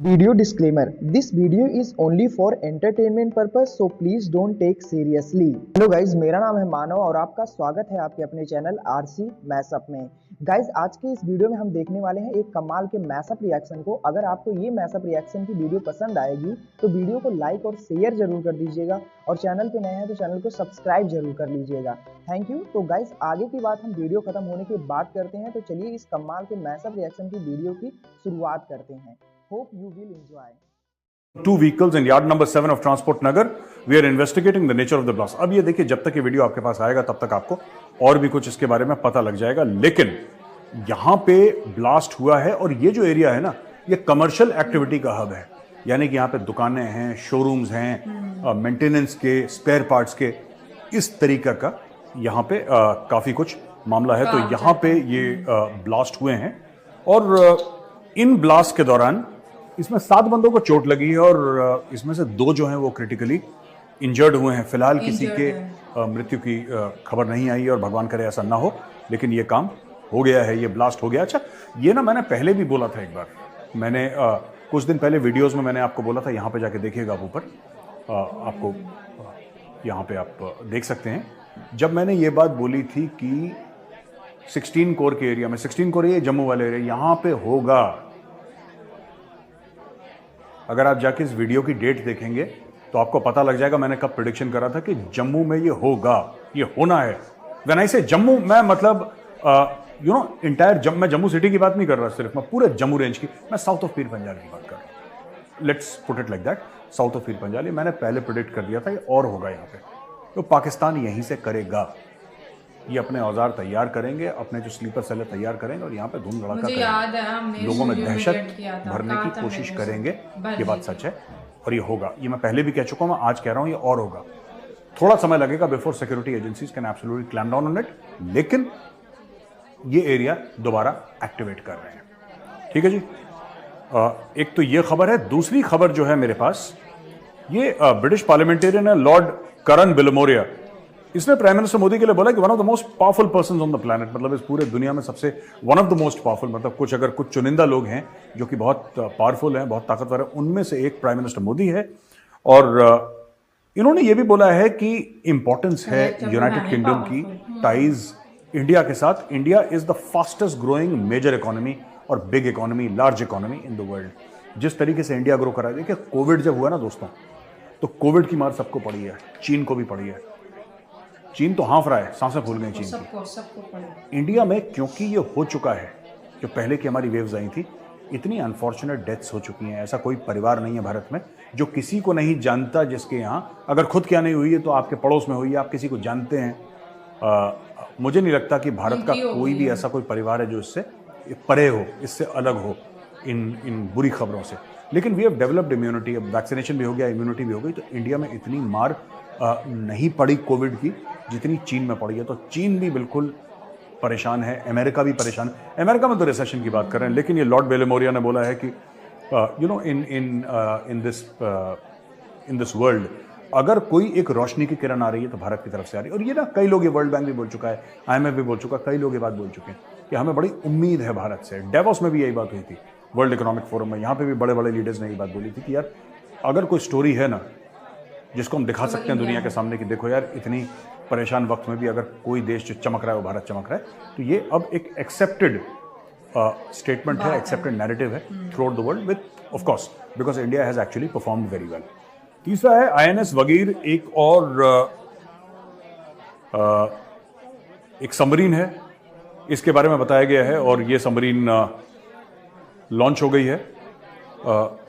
Video disclaimer: This video is only for entertainment purpose, so please don't take seriously. Hello guys, मेरा नाम है मानव और आपका स्वागत है आपके अपने चैनल आरसी मैशअप में। गाइज, आज के इस वीडियो में हम देखने वाले हैं एक कमाल के मैशअप रिएक्शन को। अगर आपको ये मैशअप रिएक्शन की वीडियो पसंद आएगी तो वीडियो को लाइक और शेयर जरूर कर दीजिएगा और चैनल पे नए हैं तो चैनल को सब्सक्राइब जरूर कर लीजिएगा। Thank you. तो गाइज, आगे की बात हम वीडियो खत्म होने के बाद करते हैं, तो चलिए इस कमाल के मैशअप रिएक्शन की वीडियो की शुरुआत करते हैं। Hope you will enjoy. Two vehicles in yard number 7 of Transport Nagar. We are investigating the nature of the blast. अब ये देखिए, जब तक ये वीडियो आपके पास आएगा तब तक आपको और भी कुछ इसके बारे में पता लग जाएगा। लेकिन यहां पे ब्लास्ट हुआ है और ये जो एरिया है ना, ये कमर्शियल एक्टिविटी का हब है। यानी कि यहाँ पे दुकानें हैं, शोरूम्स हैं, मेंटेनेंस के, स्पेयर पार्ट्स के, इस तरीका का यहाँ पे काफी कुछ मामला है। तो यहाँ पे ये ब्लास्ट हुए हैं और इन ब्लास्ट के दौरान इसमें 7 बंदों को चोट लगी है और इसमें से 2 जो हैं वो क्रिटिकली इंजर्ड हुए हैं। फिलहाल किसी के मृत्यु की खबर नहीं आई और भगवान करे ऐसा ना हो, लेकिन ये काम हो गया है, ये ब्लास्ट हो गया। अच्छा, ये ना मैंने पहले भी बोला था एक बार, मैंने कुछ दिन पहले वीडियोस में मैंने आपको बोला था, यहाँ पे जाके देखिएगा आप ऊपर, आपको यहाँ पे आप देख सकते हैं। जब मैंने ये बात बोली थी कि 16 कोर के एरिया में, 16 कोर ये जम्मू वाले एरिया, यहाँ पे होगा। अगर आप जाके इस वीडियो की डेट देखेंगे तो आपको पता लग जाएगा मैंने कब प्रेडिक्शन करा था कि जम्मू में ये होगा, ये होना है। व्हेन आई से जम्मू, मैं मतलब इंटायर मैं जम्मू सिटी की बात नहीं कर रहा सिर्फ, मैं पूरे जम्मू रेंज की, मैं साउथ ऑफ पीर पंजाल की बात कर रहा हूँ। Let's put it like that, south of Pir Panjal मैंने पहले प्रेडिक्ट कर दिया था, ये और होगा यहाँ पे। तो पाकिस्तान यहीं से करेगा, ये अपने औजार तैयार करेंगे, अपने जो स्लीपर सेल तैयार करेंगे और यहाँ पे धूम धड़ाका करेंगे, लोगों में दहशत भरने की कोशिश करेंगे। ये बात सच है और ये होगा। ये मैं पहले भी कह चुका हूँ, मैं आज कह रहा हूँ, ये और होगा। थोड़ा समय लगेगा before security agencies can absolutely clamp down on it, लेकिन ये एरिया दोबारा एक्टिवेट कर रहे हैं। ठीक है जी। एक तो ये खबर है। दूसरी खबर जो है मेरे पास, ये ब्रिटिश पार्लियामेंटेरियन है लॉर्ड करन बिलमोरिया। इसने प्राइम मिनिस्टर मोदी के लिए बोला कि one of the most powerful person on the planet, मतलब इस पूरे दुनिया में सबसे one of the most powerful, मतलब कुछ अगर कुछ चुनिंदा लोग हैं जो कि बहुत पावरफुल हैं, बहुत ताकतवर है, उनमें से एक प्राइम मिनिस्टर मोदी है। और इन्होंने ये भी बोला है कि इंपॉर्टेंस है यूनाइटेड किंगडम की टाइज इंडिया के साथ। India is the fastest growing major economy और big economy, large economy in the world. जिस तरीके से इंडिया ग्रो कर रहा है, देखिए कोविड जब हुआ ना दोस्तों, तो कोविड की मार सबको पड़ी है, चीन को भी पड़ी है। चीन तो हाँफ रहा है, सांसें फूल गई चीन की। इंडिया में क्योंकि ये हो चुका है, जो पहले की हमारी वेव्स आई थी, इतनी अनफॉर्चुनेट डेथ्स हो चुकी हैं। ऐसा कोई परिवार नहीं है भारत में जो किसी को नहीं जानता, जिसके यहाँ अगर खुद क्या नहीं हुई है तो आपके पड़ोस में हुई है, आप किसी को जानते हैं। मुझे नहीं लगता कि भारत का कोई भी ऐसा कोई परिवार है जो इससे परे हो, इससे अलग हो इन बुरी खबरों से। लेकिन वी हैव डेवलप्ड इम्यूनिटी, अब वैक्सीनेशन भी हो गया, इम्यूनिटी भी हो गई, तो इंडिया में इतनी मार नहीं पड़ी कोविड की जितनी चीन में पड़ी है। तो चीन भी बिल्कुल परेशान है, अमेरिका भी परेशान है। अमेरिका में तो रिसेशन की बात कर रहे हैं, लेकिन ये लॉर्ड बेलेमोरिया ने बोला है कि इन दिस वर्ल्ड अगर कोई एक रोशनी की किरण आ रही है तो भारत की तरफ से आ रही है। और ये ना कई लोग, ये वर्ल्ड बैंक भी बोल चुका है, IMF भी बोल चुका है, कई लोग ये बात बोल चुके हैं कि हमें बड़ी उम्मीद है भारत से। डेवोस में भी यही बात हुई थी, वर्ल्ड इकोनॉमिक फोरम में, यहाँ पे भी बड़े बड़े लीडर्स ने यही बात बोली थी कि यार अगर कोई स्टोरी है ना जिसको हम दिखा सकते हैं दुनिया के सामने कि देखो यार, इतनी परेशान वक्त में भी अगर कोई देश जो चमक रहा है वो भारत चमक रहा है, तो ये अब एक एक्सेप्टेड स्टेटमेंट है, एक्सेप्टेड नैरेटिव है through out the world, with of course because India has actually performed very well. तीसरा है INS वगीर, एक और एक सबमरीन है, इसके बारे में बताया गया है और ये सबमरीन लॉन्च हो गई है।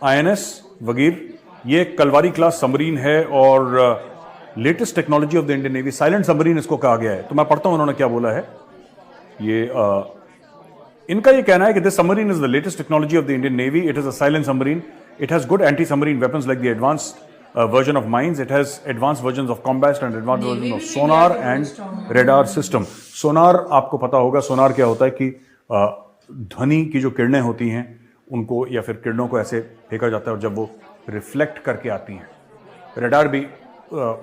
INS वगीर ये कलवारी क्लास सबमरीन है और latest technology of the Indian navy, silent submarine इसको कहा गया है। तो मैं पढ़ता हूं उन्होंने क्या बोला है। ये इनका ये कहना है कि this submarine is the latest technology of the Indian Navy. It is a silent submarine. It has good anti submarine weapons like the advanced version of mines. It has advanced version of combat and advanced version of sonar and radar system. Sonar आपको पता होगा, सोनार क्या होता है कि ध्वनि की जो किरणें होती हैं उनको, या फिर किरणों को ऐसे फेंका जाता है और जब वो रिफ्लेक्ट करके आती हैं। रेडार भी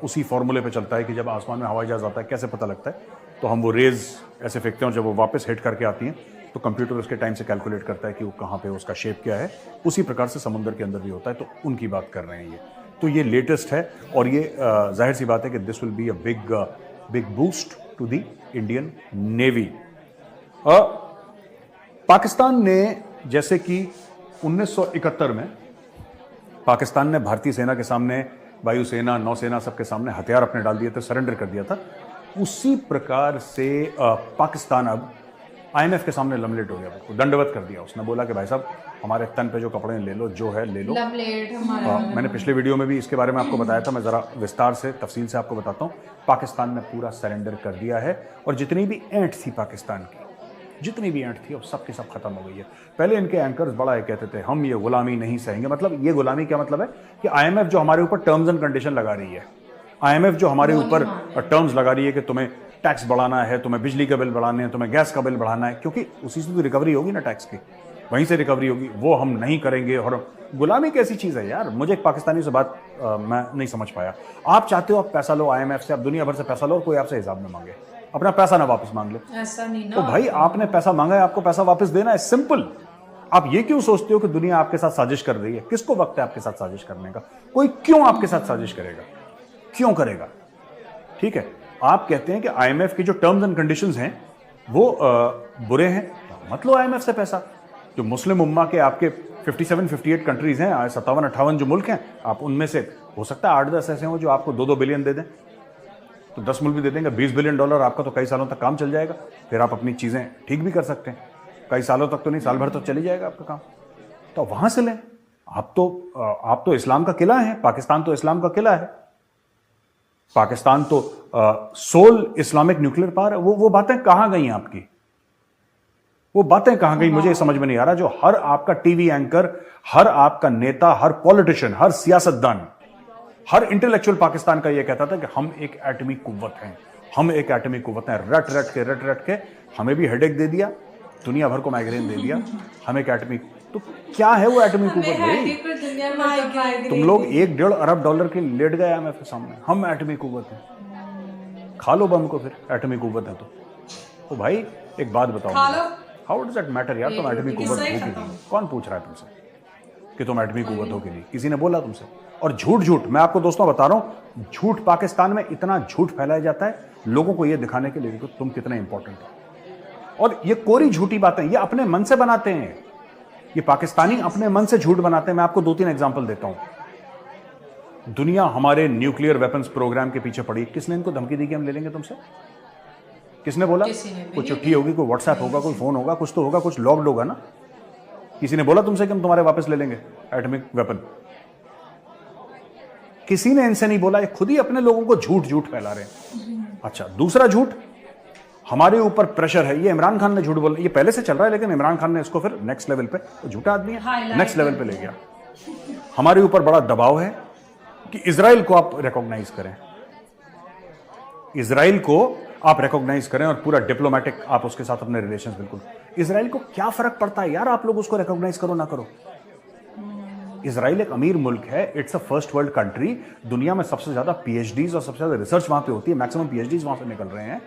उसी फॉर्मूले पे चलता है कि जब आसमान में हवाई जहाज आता है कैसे पता लगता है, तो हम वो रेज ऐसे फेंकते हैं और जब वो वापस हिट करके आती हैं तो कंप्यूटर उसके टाइम से कैलकुलेट करता है कि वो कहाँ पे, उसका शेप क्या है। उसी प्रकार से समुद्र के अंदर भी होता है, तो उनकी बात कर रहे हैं ये। तो ये लेटेस्ट है और ये जाहिर सी बात है कि this will be a big boost to the Indian Navy. Pakistan ने, जैसे कि 1971 में पाकिस्तान ने भारतीय सेना के सामने, वायुसेना, नौसेना, सबके सामने हथियार अपने डाल दिए थे, सरेंडर कर दिया था, उसी प्रकार से पाकिस्तान अब आईएमएफ के सामने लमलेट हो गया, उसको दंडवत कर दिया। उसने बोला कि भाई साहब हमारे तन पे जो कपड़े ले लो, जो है ले लो। मैंने पिछले वीडियो में भी इसके बारे में आपको बताया था, मैं ज़रा विस्तार से, तफसील से आपको बताता हूँ। पाकिस्तान ने पूरा सरेंडर कर दिया है और जितनी भी ऐंठ थी पाकिस्तान की, जितनी भी ऐंठ थी, अब सब की सब खत्म हो गई है। पहले इनके एंकर्स बड़ा ये कहते थे, हम ये गुलामी नहीं सहेंगे। मतलब ये गुलामी क्या मतलब है कि आईएमएफ जो हमारे ऊपर टर्म्स एंड कंडीशन लगा रही है, आईएमएफ जो हमारे ऊपर टर्म्स लगा रही है कि तुम्हें टैक्स बढ़ाना है, तुम्हें बिजली का बिल बढ़ाना है, तुम्हें गैस का बिल बढ़ाना है, क्योंकि उसी से तो रिकवरी होगी ना, टैक्स की वहीं से रिकवरी होगी, वो हम नहीं करेंगे। और गुलामी कैसी चीज़ है यार, मुझे एक पाकिस्तानी से बात मैं नहीं समझ पाया। आप चाहते हो आप पैसा लो आईएमएफ से, आप दुनिया भर से पैसा लो और कोई आपसे हिसाब में मांगे, अपना पैसा ना वापस मांग ले, ऐसा नहीं ना। तो भाई आपने पैसा मांगा है, आपको पैसा वापस देना है, सिंपल। आप ये क्यों सोचते हो कि दुनिया आपके साथ साजिश कर रही है? किसको वक्त है आपके साथ साजिश करने का? कोई क्यों आपके साथ साजिश करेगा? क्यों करेगा? ठीक है, आप कहते हैं कि आईएमएफ की जो टर्म्स एंड कंडीशंस हैं वो बुरे हैं, मत लो आईएमएफ से पैसा। जो मुस्लिम उम्मा के आपके 57-58 कंट्रीज हैं, 57-58 जो मुल्क हैं, आप उनमें से हो सकता है 8-10 ऐसे हों जो आपको 2-2 बिलियन दे दें, तो 10 मुल्क भी दे देंगे, $20 बिलियन आपका तो कई सालों तक काम चल जाएगा। फिर आप अपनी चीज़ें ठीक भी कर सकते हैं, कई सालों तक तो नहीं, साल भर तो चली जाएगा आपका काम। तो वहाँ से लें। आप तो इस्लाम का किला है, पाकिस्तान तो इस्लाम का किला है, पाकिस्तान तो सोल इस्लामिक न्यूक्लियर पावर है। वो बातें कहाँ गई आपकी? वो बातें कहाँ गई? मुझे समझ में नहीं आ रहा। जो हर आपका टीवी एंकर, हर आपका नेता, हर पॉलिटिशियन, हर सियासतदान, हर इंटेलेक्चुअल पाकिस्तान का यह कहता था कि हम एक एटमी कुव्वत हैं, हम एक एटमी कुव्वत हैं। रट रट के हमें भी हेडेक दे दिया, दुनिया भर को माइग्रेन दे दिया, हम एक एटमी। तो क्या है वो एटमी कुव्वत भाई? तुम लोग $1-1.5 अरब के लेट गए आईएमएफ के सामने, हम एटमी कुव्वत हैं। खा लो बम को फिर, एटमी कुव्वत है तो भाई एक बात बताओ, हाउ डज दैट मैटर यार? तुम एटमी कुव्वत हो कि नहीं? कौन पूछ रहा है तुमसे कि तुम एटमी कुव्वत हो कि नहीं? किसी ने बोला तुमसे? और झूठ मैं आपको दोस्तों बता रहा हूं, झूठ पाकिस्तान में इतना झूठ फैलाया जाता है लोगों को यह दिखाने के लिए कि तुम कितने इंपॉर्टेंट हो। और ये कोरी झूठी बातें ये अपने मन से बनाते हैं, ये पाकिस्तानी अपने मन से झूठ बनाते हैं। मैं आपको 2-3 एग्जांपल देता हूं। दुनिया हमारे न्यूक्लियर वेपन्स प्रोग्राम के पीछे पड़ी, किसने इनको धमकी दी कि हम ले लेंगे तुमसे? किसने बोला? कोई चिट्ठी होगी, कोई व्हाट्सएप होगा, कोई फोन होगा, कुछ तो होगा, कुछ लॉग्ड होगा ना। किसी ने बोला तुमसे कि हम तुम्हारे वापस ले लेंगे एटॉमिक वेपन? किसी ने इनसे नहीं बोला, ये खुद ही अपने लोगों को झूठ फैला रहे हैं। अच्छा, दूसरा झूठ, हमारे ऊपर प्रेशर है। ये इमरान खान ने झूठ बोला, ये पहले से चल रहा है लेकिन इमरान खान ने इसको फिर नेक्स्ट लेवल पे, तो झूठा आदमी है, नेक्स्ट लेवल पे ले गया। हमारे ऊपर बड़ा दबाव है कि इजराइल को आप रिकॉग्नाइज करें, इजराइल को आप रिकॉग्नाइज करें और पूरा डिप्लोमेटिक आप उसके साथ अपने रिलेशंस। बिल्कुल, इजराइल को क्या फर्क पड़ता है यार, आप लोग उसको रिकॉग्नाइज करो ना करो। इजराइल एक अमीर मुल्क है, it's a first world country. दुनिया में सबसे ज्यादा पीएचडीज और सबसे ज्यादा रिसर्च वहां पे होती है, मैक्सिमम पीएचडीज वहां से निकल रहे हैं।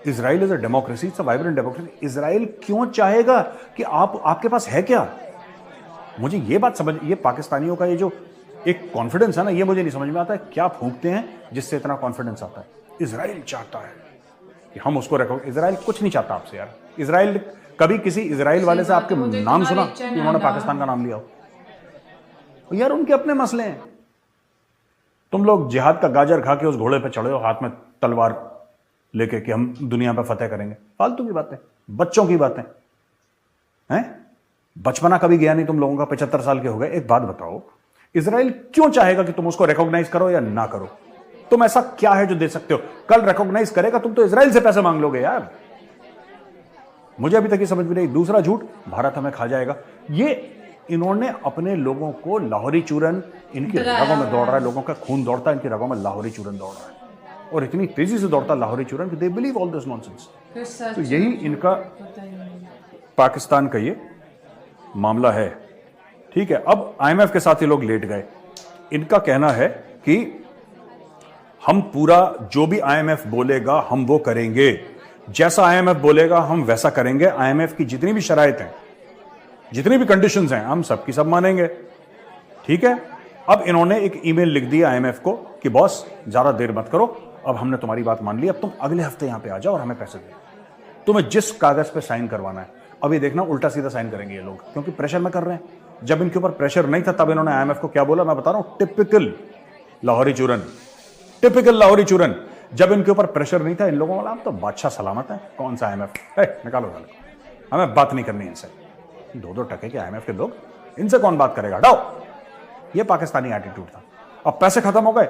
Israel is a democracy, it's a vibrant democracy. Israel क्यों चाहेगा कि आपके पास है क्या? मुझे ये बात समझ, ये पाकिस्तानियों का ये जो एक कॉन्फिडेंस है ना, ये मुझे नहीं समझ में आता है, क्या फूंकते हैं जिससे इतना कॉन्फिडेंस आता है। इजराइल चाहता है कि हम उसको इजराइल कुछ नहीं चाहता आपसे यार। इजराइल कभी किसी इजराइल वाले से आपके नाम सुना कि उन्होंने पाकिस्तान का नाम लिया हो? यार उनके अपने मसले हैं। तुम लोग जिहाद का गाजर खा के उस घोड़े पे चढ़े हो, हाथ में तलवार लेके कि हम दुनिया पे फतेह करेंगे। फालतू की बातें, बच्चों की बातें हैं। बचपना कभी गया नहीं तुम लोगों का, 75 साल के हो गए। एक बात बताओ, इजराइल क्यों चाहेगा कि तुम उसको रिकॉग्नाइज करो या ना करो? तुम ऐसा क्या है जो दे सकते हो? कल रिकॉग्नाइज करेगा, तुम तो इजराइल से पैसे मांग लोगे यार। मुझे अभी तक ये समझ में नहीं। दूसरा झूठ, भारत हमें खा जाएगा। ये इन्होंने अपने लोगों को लाहौरी चूरन, इनकी रगों में दौड़ रहा है, लोगों का खून दौड़ता है, इनकी रगों में लाहौरी चूरन दौड़ रहा है, और इतनी तेजी से दौड़ता लाहौरी चूरन कि they believe all this nonsense. तो यही इनका पाकिस्तान का ये मामला है। ठीक है, अब आईएमएफ के साथ ये लोग लेट गए। इनका कहना है कि हम पूरा जो भी आईएमएफ बोलेगा हम वो करेंगे। जैसा आईएमएफ बोलेगा हम वैसा करेंगे। आईएमएफ की जितनी भी शराइतें हैं, जितनी भी कंडीशंस हैं, हम सबकी सब मानेंगे, ठीक है। अब इन्होंने एक ईमेल लिख दिया आईएमएफ को कि बॉस ज्यादा देर मत करो, अब हमने तुम्हारी बात मान ली, अब तुम अगले हफ्ते यहां पे आ जाओ और हमें पैसे दो। तुम्हें जिस कागज पे साइन करवाना है, अब ये देखना उल्टा सीधा साइन करेंगे ये लोग, क्योंकि प्रेशर में कर रहे हैं। जब इनके ऊपर प्रेशर नहीं था तब इन्होंने आईएमएफ को क्या बोला, मैं बता रहा हूं, टिपिकल लाहौरी चूरन, टिपिकल लाहौरी चूरन। जब इनके ऊपर प्रेशर नहीं था, इन लोगों वाला तो बादशाह सलामत है, कौन सा आईएमएफ है, निकालो निकालो, हमें बात नहीं करनी इनसे। दो दो टके के आईएमएफ के लोग, इनसे कौन बात करेगा, हटाओ। ये पाकिस्तानी एटीट्यूड था। अब पैसे खत्म हो गए,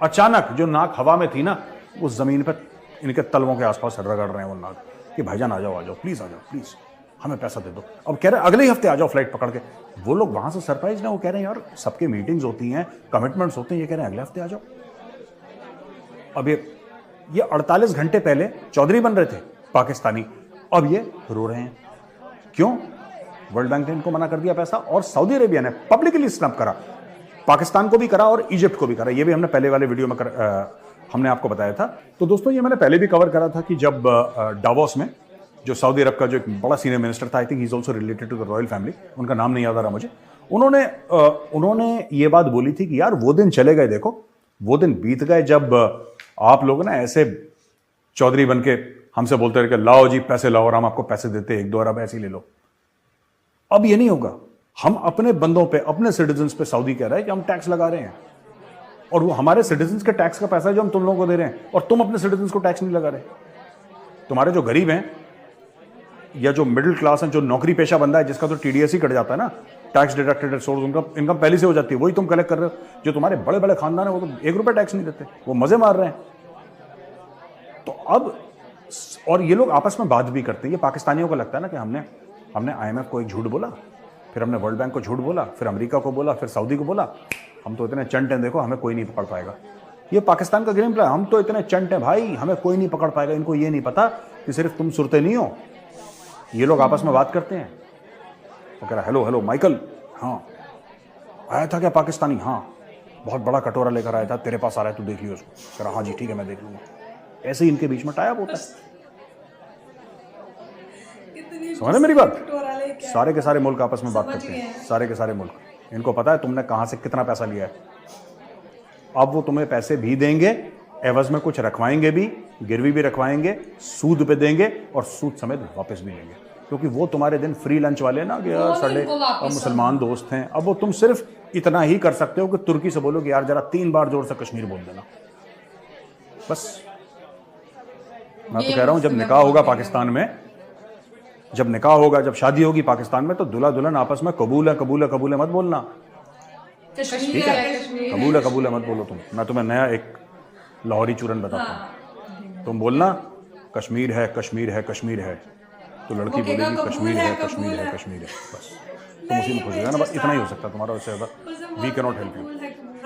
अचानक जो नाक हवा में थी ना, उस जमीन पर इनके तलवों के आसपास रगड़ रहे हैं वो नाक कि भाईजान आ जाओ प्लीज आ जाओ, प्लीज हमें पैसा दे दो। अब कह रहे हैं अगले ही हफ्ते आ जाओ फ्लाइट पकड़ के। वो लोग वहां से सरप्राइज ना, वो कह रहे हैं यार सबके मीटिंग्स होती हैं, कमिटमेंट्स होते हैं, ये कह रहे हैं अगले हफ्ते आ जाओ। अब ये 48 घंटे पहले चौधरी बन रहे थे पाकिस्तानी, अब ये रो रहे हैं। क्यों? वर्ल्ड बैंक ने इनको मना कर दिया पैसा, और सऊदी अरेबिया ने पब्लिकली स्नैप करा, पाकिस्तान को भी करा और इजिप्ट को भी करा। ये भी हमने पहले वाले वीडियो में हमने आपको बताया था। तो दोस्तों ये मैंने पहले भी कवर करा था कि जब डावोस में जो सऊदी अरब का जो एक बड़ा सीनियर मिनिस्टर था, I think he is also related to the royal family, उनका नाम नहीं याद आ रहा मुझे, उन्होंने ये बात बोली थी कि यार वो दिन चले गए, देखो वो दिन बीत गए जब आप लोग ना ऐसे चौधरी बन के हमसे बोलते रहे कि लाओ जी पैसे लाओ, और हम आपको पैसे देते 1-2 अरब ऐसे ही ले लो। अब ये नहीं होगा। हम अपने बंदों पे, अपने सिटीजन्स पे, सऊदी कह रहा है कि हम टैक्स लगा रहे हैं, और वो हमारे सिटीजन्स के टैक्स का पैसा है जो हम तुम लोगों को दे रहे हैं, और तुम अपने सिटीजन्स को टैक्स नहीं लगा रहे। तुम्हारे जो गरीब हैं या जो मिडिल क्लास हैं, जो नौकरी पेशा बंदा है जिसका तो टीडीएस ही कट जाता है ना, टैक्स डिडक्टेड सोर्स, उनका इनकम पहले से हो जाती है, वही तुम कलेक्ट कर रहे हो। जो तुम्हारे बड़े बड़े खानदान है वो तो 1 रुपया टैक्स नहीं देते, वो मजे मार रहे हैं। तो अब, और ये लोग आपस में बात भी करते हैं। ये पाकिस्तानियों को लगता है ना कि हमने आईएमएफ को एक झूठ बोला, फिर हमने वर्ल्ड बैंक को झूठ बोला, फिर अमेरिका को बोला, फिर सऊदी को बोला, हम तो इतने चंट हैं, देखो हमें कोई नहीं पकड़ पाएगा। ये पाकिस्तान का गेम प्लान, हम तो इतने चंट हैं भाई, हमें कोई नहीं पकड़ पाएगा। इनको ये नहीं पता कि सिर्फ तुम सुरते नहीं हो। ये लोग आपस में बात करते हैं। वो कह रहा हेलो हेलो माइकल, हाँ आया था क्या पाकिस्तानी, हाँ बहुत बड़ा कटोरा लेकर आया था, तेरे पास आ रहा है, तू देख लियो उसको। कह रहा हाँ जी ठीक है मैं देख लूंगा। ऐसे ही इनके बीच में टाइप होता है। समझ मेरी बात? सारे के सारे मुल्क आपस में बात करते हैं, सारे के सारे मुल्क। इनको पता है तुमने कहां से कितना पैसा लिया है। अब वो तुम्हें पैसे भी देंगे, एवज में कुछ रखवाएंगे भी, गिरवी भी रखवाएंगे, सूद पे देंगे, और सूद समेत वापस भी लेंगे, क्योंकि वो तुम्हारे दिन फ्री लंच वाले ना कि यार साढ़े मुसलमान दोस्त हैं। अब वो तुम सिर्फ इतना ही कर सकते हो कि तुर्की से बोलो कि यार जरा 3 बार जोर से कश्मीर बोल देना, बस। मैं तो कह रहा हूं जब निकाह होगा पाकिस्तान में, जब निकाह होगा, जब शादी होगी पाकिस्तान में, तो दूल्हा दुल्हन आपस में कबूल है कबूल है कबूल है मत बोलना, ठीक है? कबूल है मत बोलो तुम। मैं तुम्हें नया एक लाहौरी चूरन बताता हूँ। तुम बोलना कश्मीर है कश्मीर है कश्मीर है, तो लड़की बोलेगी कश्मीर है कश्मीर है कश्मीर है, बस तुम उसी में खुश हो जाना। बस इतना ही हो सकता है तुम्हारा, उससे ज्यादा we can not help you.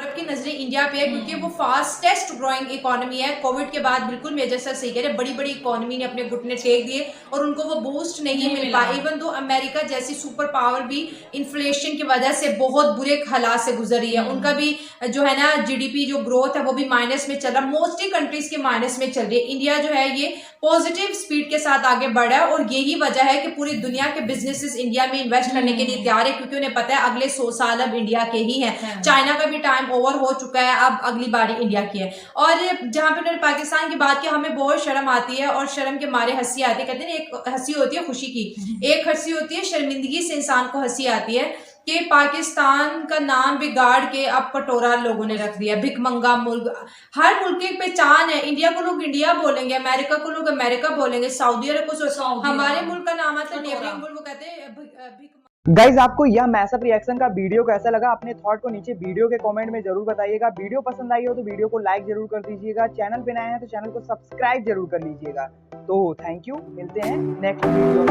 की नजरें इंडिया पे है क्योंकि वो फास्टेस्ट ग्रोइंग इकोनॉमी है। कोविड के बाद बिल्कुल मेजर सर सही कह रहे, बड़ी बड़ी इकोनॉमी ने अपने घुटने टेक दिए और उनको वो बूस्ट नहीं मिल पाया। इवन दो अमेरिका जैसी सुपर पावर भी इन्फ्लेशन की वजह से बहुत बुरे हालात से गुजर रही है। उनका भी जो है ना जीडीपी जो ग्रोथ है वो भी माइनस में चल रहा है, मोस्टली कंट्रीज के माइनस में चल रही है। इंडिया जो है ये पॉजिटिव स्पीड के साथ आगे बढ़ा है और यही वजह है कि पूरी दुनिया के बिजनेसेस इंडिया में इन्वेस्ट करने के लिए तैयार है, क्योंकि उन्हें पता है अगले 100 साल अब इंडिया के ही हैं। चाइना का भी टाइम ओवर हो चुका है, अब अगली बारी इंडिया की है। और जहां पे उन्होंने पाकिस्तान की बात की, हमें बहुत शर्म आती है और शर्म के मारे हंसी आती है। कहते हैं एक हंसी होती है खुशी की, एक हंसी होती है शर्मिंदगी से इंसान को हंसी आती है कि पाकिस्तान का नाम बिगाड़ के अब कटोरा लोगों ने रख दिया, भिखमंगा मुल्क। हर मुल्क की एक पहचान है। इंडिया को लोग इंडिया बोलेंगे, अमेरिका को लोग अमेरिका बोलेंगे, सऊदी अरब को हमारे मुल्क का नाम आता है नेबरिंग मुल्क, वो कहते हैं। गाइज आपको यह मैसअप रिएक्शन का वीडियो कैसा लगा, अपने थॉट को नीचे वीडियो के कमेंट में जरूर बताइएगा। वीडियो पसंद आई हो तो वीडियो को लाइक जरूर कर दीजिएगा, चैनल पे नए हैं तो चैनल को सब्सक्राइब जरूर कर लीजिएगा। तो थैंक यू, मिलते हैं नेक्स्ट वीडियो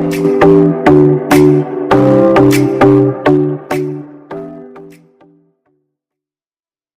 में।